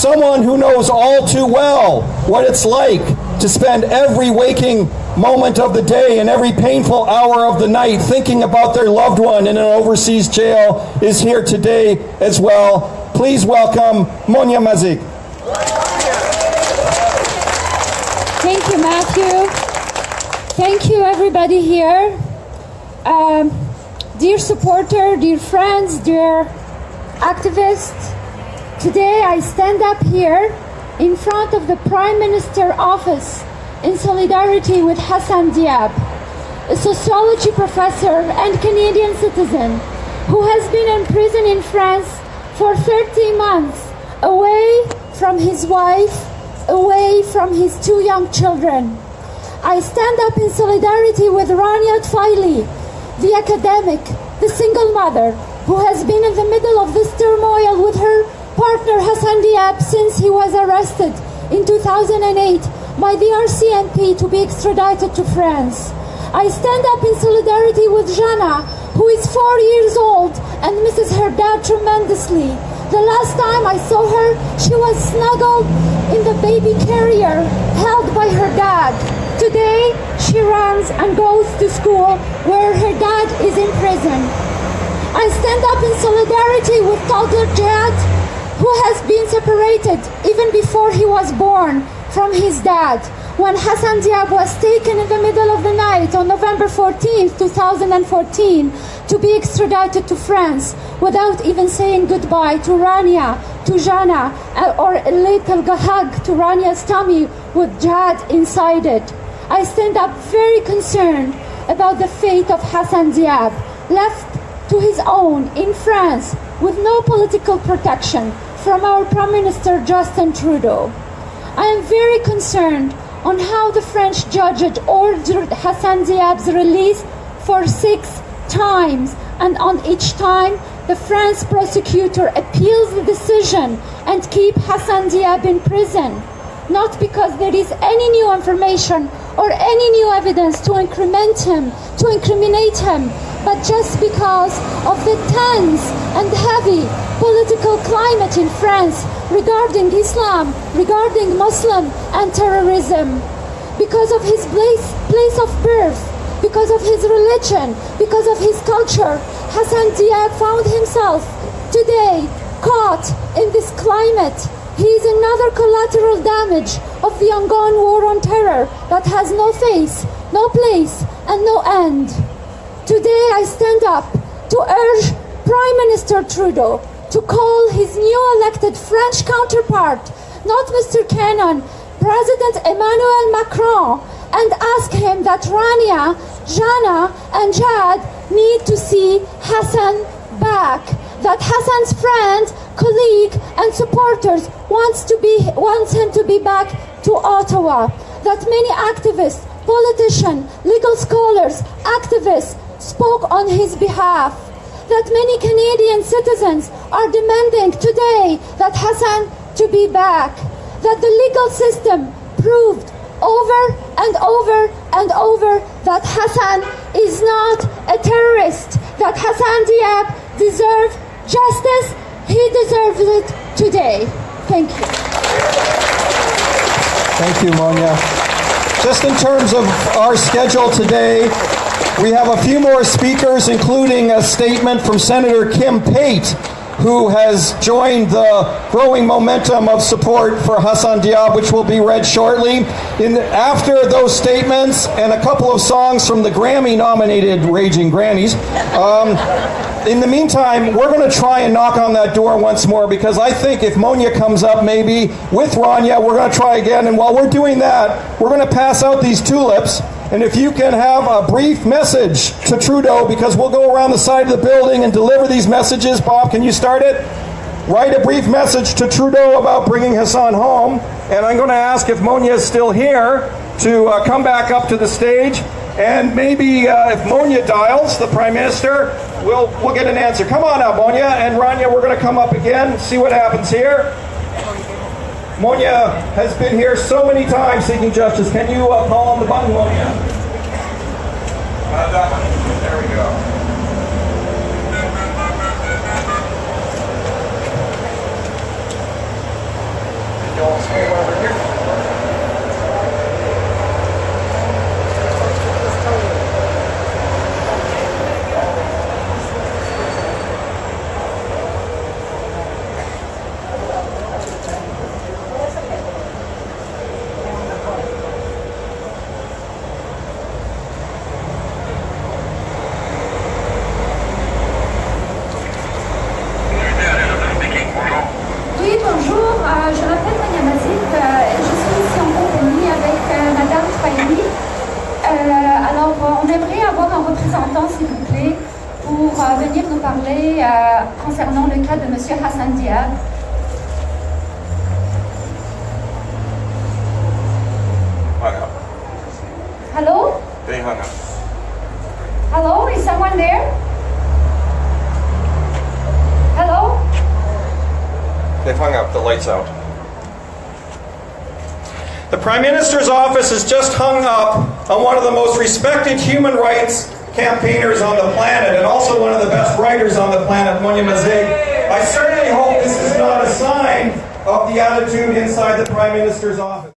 someone who knows all too well what it's like to spend every waking moment of the day and every painful hour of the night thinking about their loved one in an overseas jail, is here today as well. Please welcome Monia Mazigh. Thank you, Matthew. Thank you, everybody here. Dear supporter, dear friends, dear activists, today I stand up here in front of the Prime Minister's office in solidarity with Hassan Diab, a sociology professor and Canadian citizen who has been in prison in France for 30 months, away from his wife, away from his 2 young children. I stand up in solidarity with Rania Tfaili, the academic, the single mother, who has been in the middle of this turmoil with her partner Hassan Diab since he was arrested in 2008 by the RCMP to be extradited to France. I stand up in solidarity with Jana, who is 4 years old and misses her dad tremendously. The last time I saw her, she was snuggled in the baby carrier held by her dad. Today, she runs and goes to school where her dad is in prison. I stand up in solidarity with toddler Jihad, who has been separated even before he was born from his dad, when Hassan Diab was taken in the middle of the night on November 14, 2014, to be extradited to France without even saying goodbye to Rania, to Jana, or a little hug to Rania's tummy with Jihad inside it. I stand up very concerned about the fate of Hassan Diab, left to his own in France with no political protection from our Prime Minister Justin Trudeau. I am very concerned on how the French judge had ordered Hassan Diab's release for 6 times, and on each time the French prosecutor appeals the decision and keep Hassan Diab in prison, not because there is any new information or any new evidence to incriminate him, but just because of the tense and heavy political climate in France regarding Islam, regarding Muslim and terrorism, because of his place of birth, because of his religion, because of his culture. Hassan Diab found himself today caught in this climate. He is another collateral damage of the ongoing war on terror that has no face, no place, and no end. Today I stand up to urge Prime Minister Trudeau to call his new elected French counterpart, not Mr. Cannon, President Emmanuel Macron, and ask him that Rania, Jana, and Jad need to see Hassan back, that Hassan's friend, colleague, and supporters wants him to be back to Ottawa, that many activists, politicians, legal scholars, activists spoke on his behalf, that many Canadian citizens are demanding today that Hassan to be back, that the legal system proved over and over and over that Hassan is not a terrorist, that Hassan Diab deserves justice. He deserves it today. Thank you. Thank you, Monia. Just in terms of our schedule today, we have a few more speakers, including a statement from Senator Kim Pate, who has joined the growing momentum of support for Hassan Diab, which will be read shortly. After those statements and a couple of songs from the Grammy-nominated Raging Grannies, in the meantime, we're going to try and knock on that door once more, because I think if Monia comes up maybe with Rania, we're going to try again. And while we're doing that, we're going to pass out these tulips. And if you can have a brief message to Trudeau, because we'll go around the side of the building and deliver these messages. Bob, can you start it? Write a brief message to Trudeau about bringing Hassan home. And I'm going to ask if Monia is still here to come back up to the stage. And maybe if Monia dials, the Prime Minister, we'll get an answer. Come on now, Monia. And Rania, we're going to come up again, see what happens here. Monia has been here so many times seeking justice. Can you call on the button, Monia? There we go. représentant, s'il vous plaît, pour venir nous parler concernant le cas de M. Hassan Diab. Hung up. Hello? They hung up. Hello? Is someone there? Hello? They've hung up. The light's out. The Prime Minister's office has just hung up on one of the most respected human rights campaigners on the planet, and also one of the best writers on the planet, Monia Mazigh. I certainly hope this is not a sign of the attitude inside the Prime Minister's office.